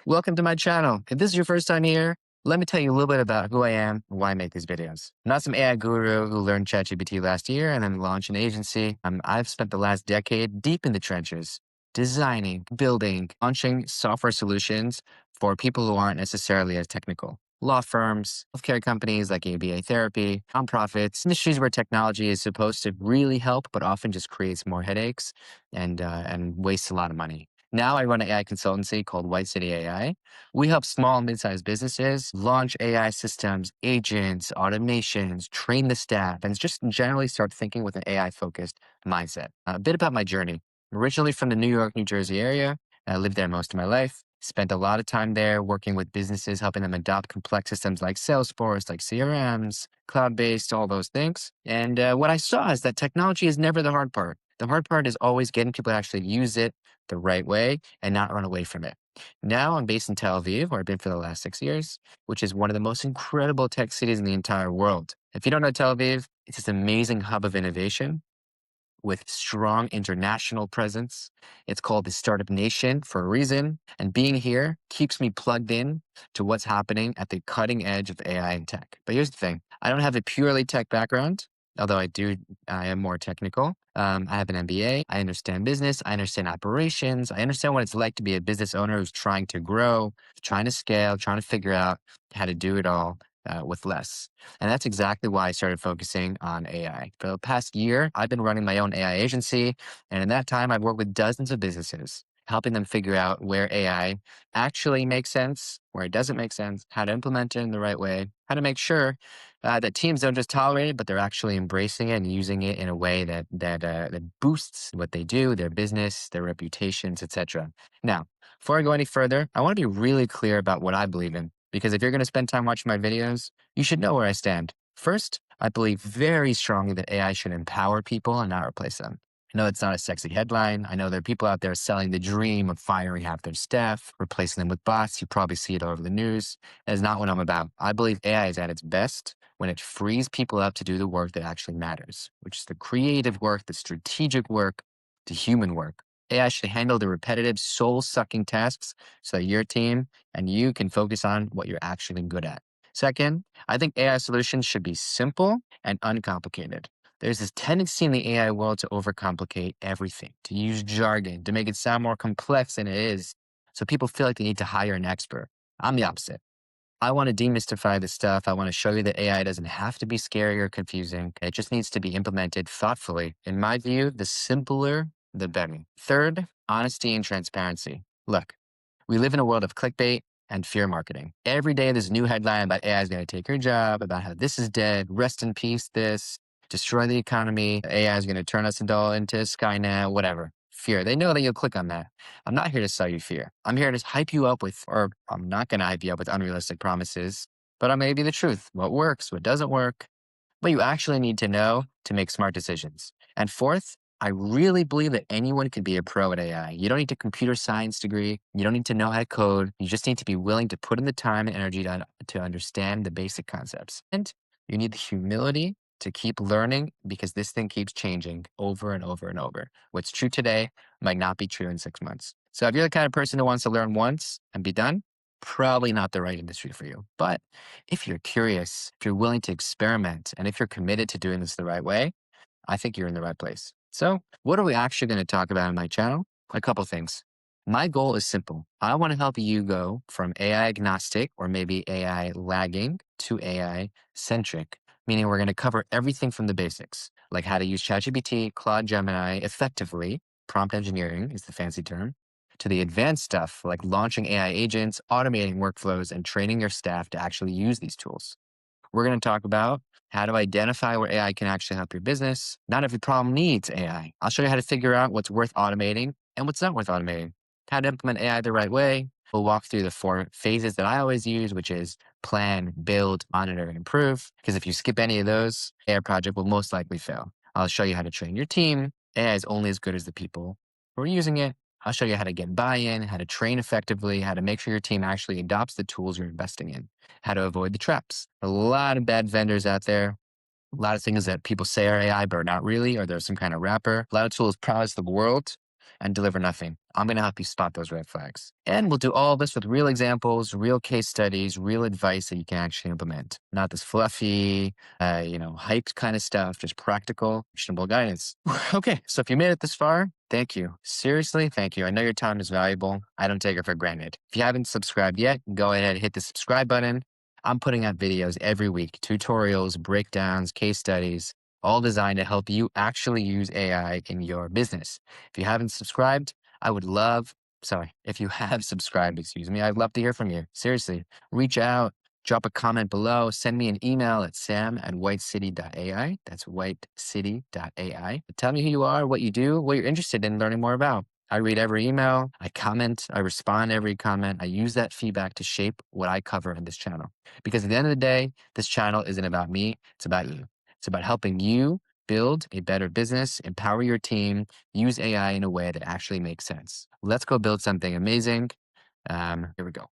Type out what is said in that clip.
Welcome to my channel. If this is your first time here, let me tell you a little bit about who I am and why I make these videos. I'm not some AI guru who learned ChatGPT last year and then launched an agency. I've spent the last decade deep in the trenches, designing, building, launching software solutions for people who aren't necessarily as technical. Law firms, healthcare companies like ABA therapy, nonprofits, industries where technology is supposed to really help, but often just creates more headaches and wastes a lot of money. Now I run an AI consultancy called White City AI. We help small and mid-sized businesses launch AI systems, agents, automations, train the staff, and just generally start thinking with an AI-focused mindset. A bit about my journey. Originally from the New York, New Jersey area, I lived there most of my life. Spent a lot of time there working with businesses, helping them adopt complex systems like Salesforce, like CRMs, cloud-based, all those things. And what I saw is that technology is never the hard part. The hard part is always getting people to actually use it the right way and not run away from it. Now I'm based in Tel Aviv, where I've been for the last 6 years, which is one of the most incredible tech cities in the entire world. If you don't know Tel Aviv, it's this amazing hub of innovation with strong international presence. It's called the Startup Nation for a reason. And being here keeps me plugged in to what's happening at the cutting edge of AI and tech. But here's the thing. I don't have a purely tech background, although I am more technical. I have an MBA. I understand business. I understand operations. I understand what it's like to be a business owner who's trying to grow, trying to scale, trying to figure out how to do it all with less. And that's exactly why I started focusing on AI. For the past year, I've been running my own AI agency. And in that time, I've worked with dozens of businesses, helping them figure out where AI actually makes sense, where it doesn't make sense, how to implement it in the right way, how to make sure that teams don't just tolerate it, but they're actually embracing it and using it in a way that boosts what they do, their business, their reputations, etc. Now, before I go any further, I want to be really clear about what I believe in. Because if you're going to spend time watching my videos, you should know where I stand. First, I believe very strongly that AI should empower people and not replace them. I know it's not a sexy headline. I know there are people out there selling the dream of firing half their staff, replacing them with bots. You probably see it all over the news. That is not what I'm about. I believe AI is at its best when it frees people up to do the work that actually matters, which is the creative work, the strategic work, the human work. AI should handle the repetitive, soul-sucking tasks so that your team and you can focus on what you're actually good at. Second, I think AI solutions should be simple and uncomplicated. There's this tendency in the AI world to overcomplicate everything, to use jargon, to make it sound more complex than it is, so people feel like they need to hire an expert. I'm the opposite. I want to demystify this stuff. I want to show you that AI doesn't have to be scary or confusing. It just needs to be implemented thoughtfully. In my view, the simpler, the better. Third, honesty and transparency. Look, we live in a world of clickbait and fear marketing. Every day there's a new headline about AI is going to take your job, about how this is dead, rest in peace, this, destroy the economy, AI is going to turn us all into Skynet, whatever. Fear. They know that you'll click on that. I'm not here to sell you fear. I'm here to hype you up with, or I'm not going to hype you up with unrealistic promises, but I'm going to give you the truth. What works, what doesn't work, what you actually need to know to make smart decisions. And fourth, I really believe that anyone can be a pro at AI. You don't need a computer science degree. You don't need to know how to code. You just need to be willing to put in the time and energy to understand the basic concepts. And you need the humility to keep learning because this thing keeps changing over and over and over. What's true today might not be true in 6 months. So if you're the kind of person who wants to learn once and be done, probably not the right industry for you. But if you're curious, if you're willing to experiment, and if you're committed to doing this the right way, I think you're in the right place. So what are we actually going to talk about on my channel? A couple things. My goal is simple. I want to help you go from AI agnostic or maybe AI lagging to AI centric, meaning we're going to cover everything from the basics, like how to use ChatGPT, Claude Gemini effectively, prompt engineering is the fancy term, to the advanced stuff like launching AI agents, automating workflows, and training your staff to actually use these tools. We're going to talk about how to identify where AI can actually help your business. Not every problem needs AI. I'll show you how to figure out what's worth automating and what's not worth automating, how to implement AI the right way. We'll walk through the 4 phases that I always use, which is plan, build, monitor, and improve. Because if you skip any of those, AI project will most likely fail. I'll show you how to train your team. AI is only as good as the people who are using it. I'll show you how to get buy-in, how to train effectively, how to make sure your team actually adopts the tools you're investing in, how to avoid the traps. A lot of bad vendors out there, a lot of things that people say are AI, but are not really, or there's some kind of wrapper. A lot of tools promise the world, and deliver nothing. I'm going to help you spot those red flags. And we'll do all this with real examples, real case studies, real advice that you can actually implement. Not this fluffy, hyped kind of stuff, just practical, actionable guidance. Okay, so if you made it this far, thank you. Seriously, thank you. I know your time is valuable. I don't take it for granted. If you haven't subscribed yet, go ahead and hit the subscribe button. I'm putting out videos every week, tutorials, breakdowns, case studies, all designed to help you actually use AI in your business. If you haven't subscribed, I would love, if you have subscribed, excuse me, I'd love to hear from you. Seriously, reach out, drop a comment below, send me an email at sam@whitecity.ai. That's whitecity.ai. Tell me who you are, what you do, what you're interested in learning more about. I read every email, I comment, I respond to every comment. I use that feedback to shape what I cover in this channel. Because at the end of the day, this channel isn't about me, it's about you. It's about helping you build a better business, empower your team, use AI in a way that actually makes sense. Let's go build something amazing. Here we go.